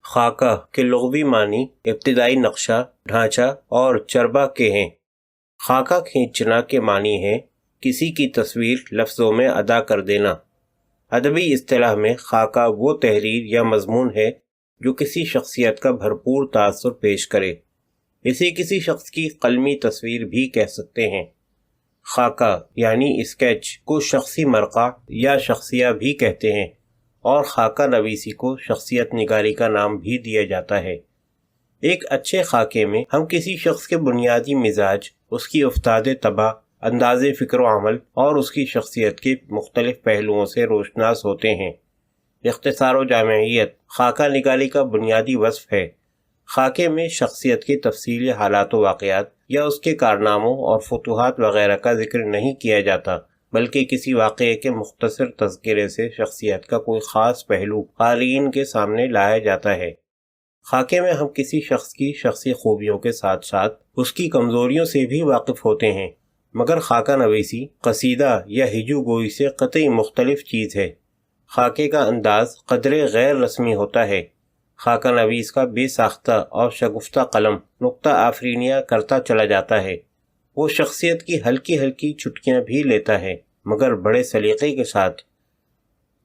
خاکہ کے لغوی معنی ابتدائی نقشہ، ڈھانچہ اور چربہ کے ہیں۔ خاکہ کھینچنا کے معنی ہے کسی کی تصویر لفظوں میں ادا کر دینا۔ ادبی اصطلاح میں خاکہ وہ تحریر یا مضمون ہے جو کسی شخصیت کا بھرپور تاثر پیش کرے۔ اسے کسی شخص کی قلمی تصویر بھی کہہ سکتے ہیں۔ خاکہ یعنی اسکیچ کو شخصی مرقع یا شخصیہ بھی کہتے ہیں، اور خاکہ نویسی کو شخصیت نگاری کا نام بھی دیا جاتا ہے۔ ایک اچھے خاکے میں ہم کسی شخص کے بنیادی مزاج، اس کی افتاد طبع، انداز فکر و عمل اور اس کی شخصیت کے مختلف پہلوؤں سے روشناس ہوتے ہیں۔ اختصار و جامعیت خاکہ نگاری کا بنیادی وصف ہے۔ خاکے میں شخصیت کے تفصیلی حالات و واقعات یا اس کے کارناموں اور فتوحات وغیرہ کا ذکر نہیں کیا جاتا، بلکہ کسی واقعے کے مختصر تذکرے سے شخصیت کا کوئی خاص پہلو قارئین کے سامنے لایا جاتا ہے۔ خاکے میں ہم کسی شخص کی شخصی خوبیوں کے ساتھ ساتھ اس کی کمزوریوں سے بھی واقف ہوتے ہیں، مگر خاکہ نویسی قصیدہ یا ہجو گوئی سے قطعی مختلف چیز ہے۔ خاکے کا انداز قدرے غیر رسمی ہوتا ہے۔ خاکہ نویس کا بے ساختہ اور شگفتہ قلم نقطہ آفرینیاں کرتا چلا جاتا ہے۔ وہ شخصیت کی ہلکی ہلکی چٹکیاں بھی لیتا ہے، مگر بڑے سلیقے کے ساتھ۔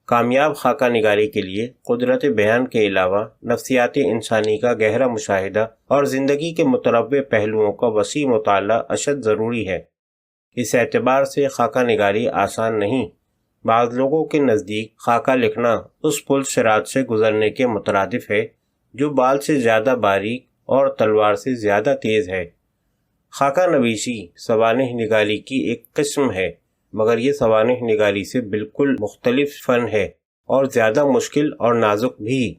کامیاب خاکہ نگاری کے لیے قدرت بیان کے علاوہ نفسیات انسانی کا گہرا مشاہدہ اور زندگی کے متنوع پہلوؤں کا وسیع مطالعہ اشد ضروری ہے۔ اس اعتبار سے خاکہ نگاری آسان نہیں۔ بعض لوگوں کے نزدیک خاکہ لکھنا اس پل صراط سے گزرنے کے مترادف ہے جو بال سے زیادہ باریک اور تلوار سے زیادہ تیز ہے۔ خاکہ نویسی سوانح نگاری کی ایک قسم ہے، مگر یہ سوانح نگاری سے بالکل مختلف فن ہے اور زیادہ مشکل اور نازک بھی۔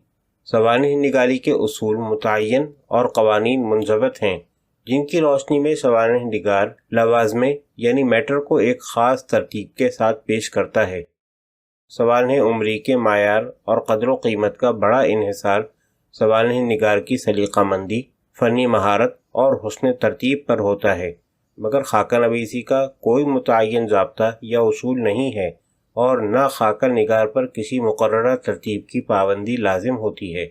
سوانح نگاری کے اصول متعین اور قوانین منضبط ہیں، جن کی روشنی میں سوانح نگار لوازمے یعنی میٹر کو ایک خاص ترتیب کے ساتھ پیش کرتا ہے۔ سوانح عمری کے معیار اور قدر و قیمت کا بڑا انحصار سوانح نگار کی سلیقہ مندی، فنی مہارت اور حسن ترتیب پر ہوتا ہے، مگر خاکہ نویسی کا کوئی متعین ضابطہ یا اصول نہیں ہے، اور نہ خاکہ نگار پر کسی مقررہ ترتیب کی پابندی لازم ہوتی ہے۔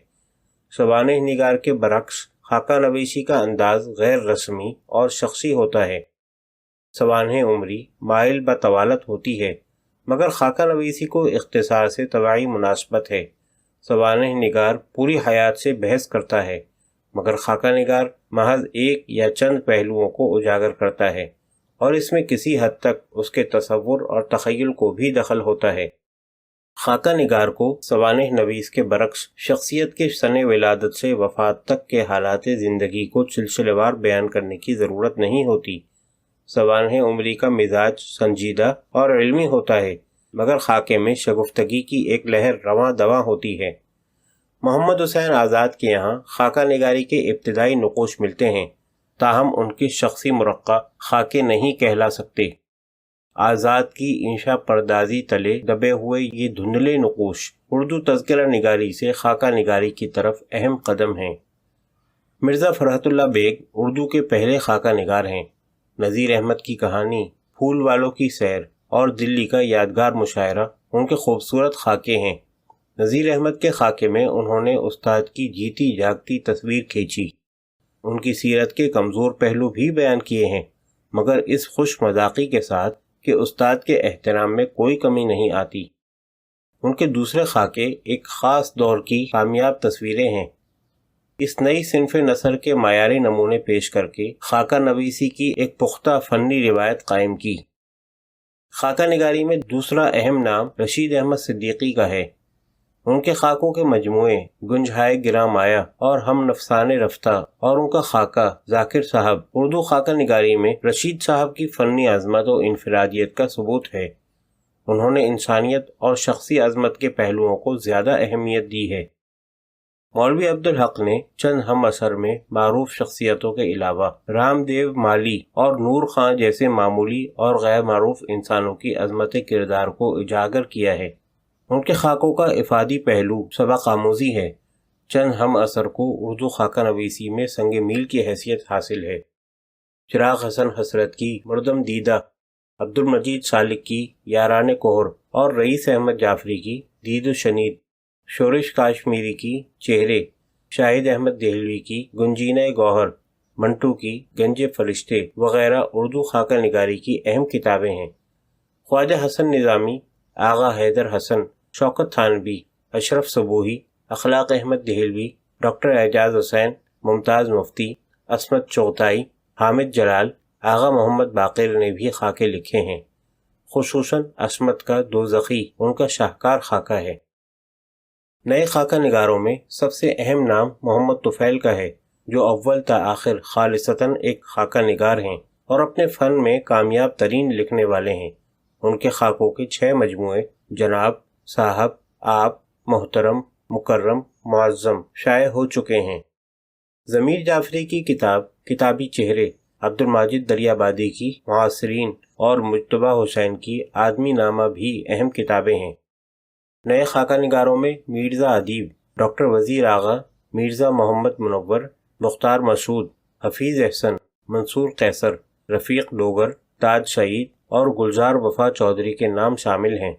سوانح نگار کے برعکس خاکہ نویسی کا انداز غیر رسمی اور شخصی ہوتا ہے۔ سوانح عمری مائل بطوالت ہوتی ہے، مگر خاکہ نویسی کو اختصار سے طبعی مناسبت ہے۔ سوانح نگار پوری حیات سے بحث کرتا ہے، مگر خاکہ نگار محض ایک یا چند پہلوؤں کو اجاگر کرتا ہے، اور اس میں کسی حد تک اس کے تصور اور تخیل کو بھی دخل ہوتا ہے۔ خاکہ نگار کو سوانح نویس کے برعکس شخصیت کے سن ولادت سے وفات تک کے حالات زندگی کو سلسلہ وار بیان کرنے کی ضرورت نہیں ہوتی۔ سوانح عمری کا مزاج سنجیدہ اور علمی ہوتا ہے، مگر خاکے میں شگفتگی کی ایک لہر رواں دواں ہوتی ہے۔ محمد حسین آزاد کے یہاں خاکہ نگاری کے ابتدائی نقوش ملتے ہیں، تاہم ان کے شخصی مرقع خاکے نہیں کہلا سکتے۔ آزاد کی انشا پردازی تلے دبے ہوئے یہ دھندلے نقوش اردو تذکرہ نگاری سے خاکہ نگاری کی طرف اہم قدم ہیں۔ مرزا فرحت اللہ بیگ اردو کے پہلے خاکہ نگار ہیں۔ نذیر احمد کی کہانی، پھول والوں کی سیر اور دلی کا یادگار مشاعرہ ان کے خوبصورت خاکے ہیں۔ نذیر احمد کے خاکے میں انہوں نے استاد کی جیتی جاگتی تصویر کھینچی، ان کی سیرت کے کمزور پہلو بھی بیان کیے ہیں، مگر اس خوش مذاقی کے ساتھ کہ استاد کے احترام میں کوئی کمی نہیں آتی۔ ان کے دوسرے خاکے ایک خاص دور کی کامیاب تصویریں ہیں۔ اس نئی صنف نثر کے معیاری نمونے پیش کر کے خاکہ نویسی کی ایک پختہ فنی روایت قائم کی۔ خاکہ نگاری میں دوسرا اہم نام رشید احمد صدیقی کا ہے۔ ان کے خاکوں کے مجموعے گنجہائے گراں مایا اور ہم نفسان رفتہ اور ان کا خاکہ ذاکر صاحب اردو خاکہ نگاری میں رشید صاحب کی فنی عظمت و انفرادیت کا ثبوت ہے۔ انہوں نے انسانیت اور شخصی عظمت کے پہلوؤں کو زیادہ اہمیت دی ہے۔ مولوی عبدالحق نے چند ہم اثر میں معروف شخصیتوں کے علاوہ رام دیو مالی اور نور خان جیسے معمولی اور غیر معروف انسانوں کی عظمت کردار کو اجاگر کیا ہے۔ ان کے خاکوں کا افادی پہلو سبق آموزی ہے۔ چند ہم اثر کو اردو خاکہ نویسی میں سنگ میل کی حیثیت حاصل ہے۔ چراغ حسن حسرت کی مردم دیدہ، عبد المجید سالک کی یاران کوہر اور رئیس احمد جعفری کی دید و شنید، شورش کاشمیری کی چہرے، شاہد احمد دہلوی کی گنجینہ گوہر، منٹو کی گنج فرشتے وغیرہ اردو خاکہ نگاری کی اہم کتابیں ہیں۔ خواجہ حسن نظامی، آغا حیدر حسن، شوکت تھانوی، اشرف صبوحی، اخلاق احمد دہلوی، ڈاکٹر اعجاز حسین، ممتاز مفتی، عصمت چغتائی، حامد جلال، آغا محمد باقر نے بھی خاکے لکھے ہیں۔ خصوصاً عصمت کا دوزخی ان کا شاہکار خاکہ ہے۔ نئے خاکہ نگاروں میں سب سے اہم نام محمد طفیل کا ہے، جو اول تا آخر خالصتاً ایک خاکہ نگار ہیں اور اپنے فن میں کامیاب ترین لکھنے والے ہیں۔ ان کے خاکوں کے 6 مجموعے جناب، صاحب، آپ، محترم، مکرم، معظم شائع ہو چکے ہیں۔ ضمیر جعفری کی کتاب کتابی چہرے، عبد الماجد دریابادی کی معاصرین اور مجتبیٰ حسین کی آدمی نامہ بھی اہم کتابیں ہیں۔ نئے خاکہ نگاروں میں مرزا ادیب، ڈاکٹر وزیر آغا، مرزا محمد منور، مختار مسعود، حفیظ احسن، منصور قیصر، رفیق ڈوگر، تاج سعید اور گلزار وفا چودھری کے نام شامل ہیں۔